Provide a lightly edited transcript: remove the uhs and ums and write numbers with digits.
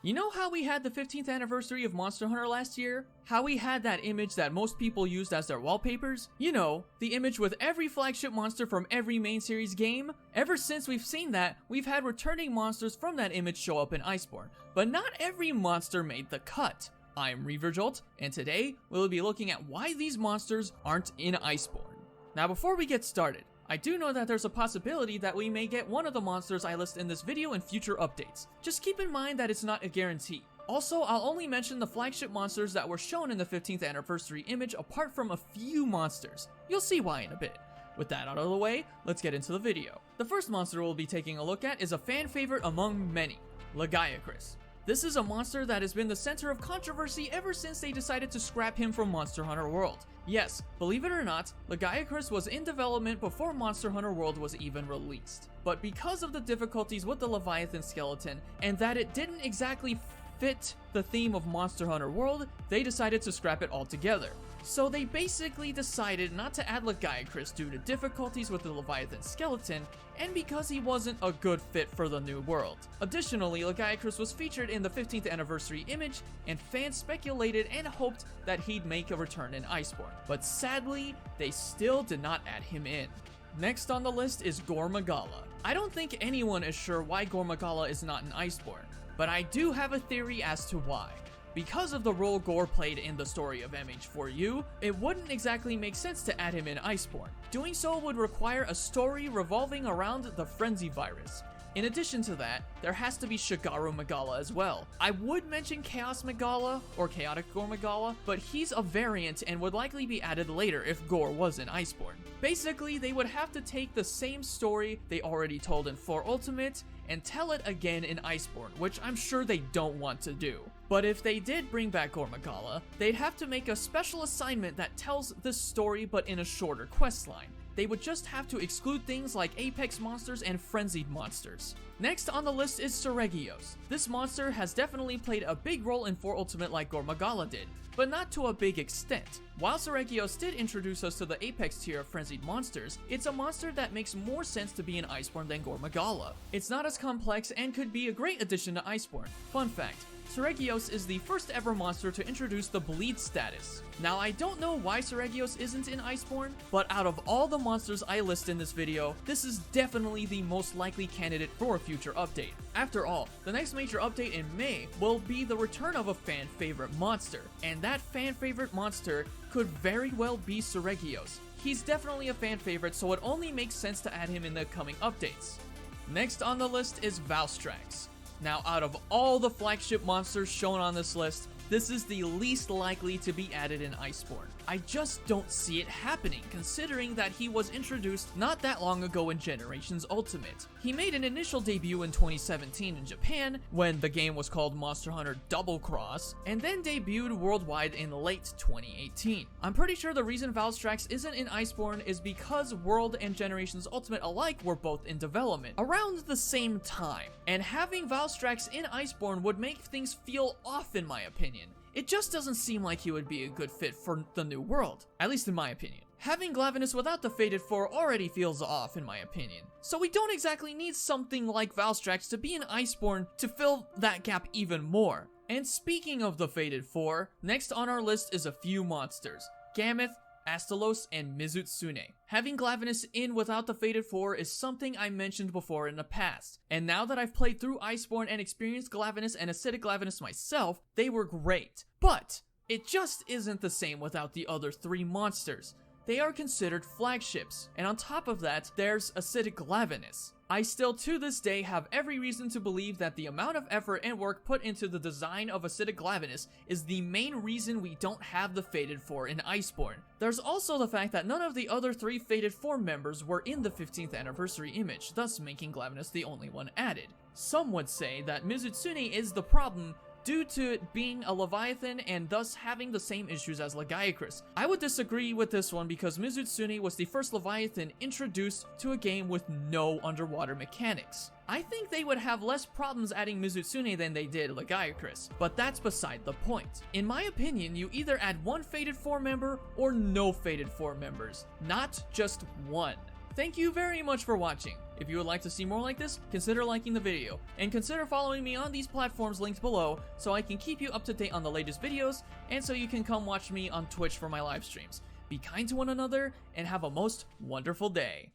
You know how we had the 15th anniversary of Monster Hunter last year? How we had that image that most people used as their wallpapers? You know, the image with every flagship monster from every main series game? Ever since we've seen that, we've had returning monsters from that image show up in Iceborne, but not every monster made the cut. I'm Reaverjolt, and today we'll be looking at why these monsters aren't in Iceborne. Now before we get started, I do know that there's a possibility that we may get one of the monsters I list in this video in future updates. Just keep in mind that it's not a guarantee. Also, I'll only mention the flagship monsters that were shown in the 15th anniversary image apart from a few monsters. You'll see why in a bit. With that out of the way, let's get into the video. The first monster we'll be taking a look at is a fan favorite among many, Lagiacrus. This is a monster that has been the center of controversy ever since they decided to scrap him from Monster Hunter World. Yes, believe it or not, Lagiacrus was in development before Monster Hunter World was even released. But because of the difficulties with the Leviathan skeleton, and that it didn't exactly fit the theme of Monster Hunter World, they decided to scrap it altogether. So they basically decided not to add Lagiacrus due to difficulties with the Leviathan skeleton, and because he wasn't a good fit for the new world. Additionally, Lagiacrus was featured in the 15th anniversary image, and fans speculated and hoped that he'd make a return in Iceborne. But sadly, they still did not add him in. Next on the list is Gormogon. I don't think anyone is sure why Gormogon is not in Iceborne, but I do have a theory as to why. Because of the role Gore played in the story of MH4U, it wouldn't exactly make sense to add him in Iceborne. Doing so would require a story revolving around the Frenzy virus. In addition to that, there has to be Shigaru Magala as well. I would mention Chaos Magala or Chaotic Gormogon, but he's a variant and would likely be added later if Gore was in Iceborne. Basically, they would have to take the same story they already told in 4 Ultimate and tell it again in Iceborne, which I'm sure they don't want to do. But if they did bring back Gormogon, they'd have to make a special assignment that tells this story but in a shorter questline. They would just have to exclude things like Apex monsters and Frenzied monsters. Next on the list is Cerritos. This monster has definitely played a big role in 4 Ultimate like Gormogon did, but not to a big extent. While Cerritos did introduce us to the Apex tier of Frenzied monsters, it's a monster that makes more sense to be in Iceborne than Gormogon. It's not as complex and could be a great addition to Iceborne. Fun fact, Cerritos is the first ever monster to introduce the bleed status. Now I don't know why Cerritos isn't in Iceborne, but out of all the monsters I list in this video, this is definitely the most likely candidate for a future update. After all, the next major update in May will be the return of a fan favorite monster, and that fan favorite monster could very well be Cerritos. He's definitely a fan favorite, so it only makes sense to add him in the coming updates. Next on the list is Valstrax. Now, out of all the flagship monsters shown on this list, this is the least likely to be added in Iceborne. I just don't see it happening, considering that he was introduced not that long ago in Generations Ultimate. He made an initial debut in 2017 in Japan, when the game was called Monster Hunter Double Cross, and then debuted worldwide in late 2018. I'm pretty sure the reason Valstrax isn't in Iceborne is because World and Generations Ultimate alike were both in development around the same time, and having Valstrax in Iceborne would make things feel off in my opinion. It just doesn't seem like he would be a good fit for the new world, at least in my opinion. Having Lavitus without the Fated 4 already feels off in my opinion, so we don't exactly need something like Valstrax to be in Iceborne to fill that gap even more. And speaking of the Fated 4, next on our list is a few monsters, Gameth, Astalos, and Mizutsune. Having Lavitus in without the Fated 4 is something I mentioned before in the past, and now that I've played through Iceborne and experienced Lavitus and Acidic Lavitus myself, they were great. But it just isn't the same without the other 3 monsters. They are considered flagships, and on top of that, there's Acidic Lavitus. I still to this day have every reason to believe that the amount of effort and work put into the design of Acidic Lavitus is the main reason we don't have the Fated 4 in Iceborne. There's also the fact that none of the other 3 Fated 4 members were in the 15th anniversary image, thus making Lavitus the only one added. Some would say that Mizutsune is the problem, due to it being a Leviathan and thus having the same issues as Lagiacrus. I would disagree with this one because Mizutsune was the first Leviathan introduced to a game with no underwater mechanics. I think they would have less problems adding Mizutsune than they did Lagiacrus, but that's beside the point. In my opinion, you either add one Fated 4 member or no Fated 4 members, not just one. Thank you very much for watching. If you would like to see more like this, consider liking the video, and consider following me on these platforms linked below so I can keep you up to date on the latest videos, and so you can come watch me on Twitch for my live streams. Be kind to one another, and have a most wonderful day.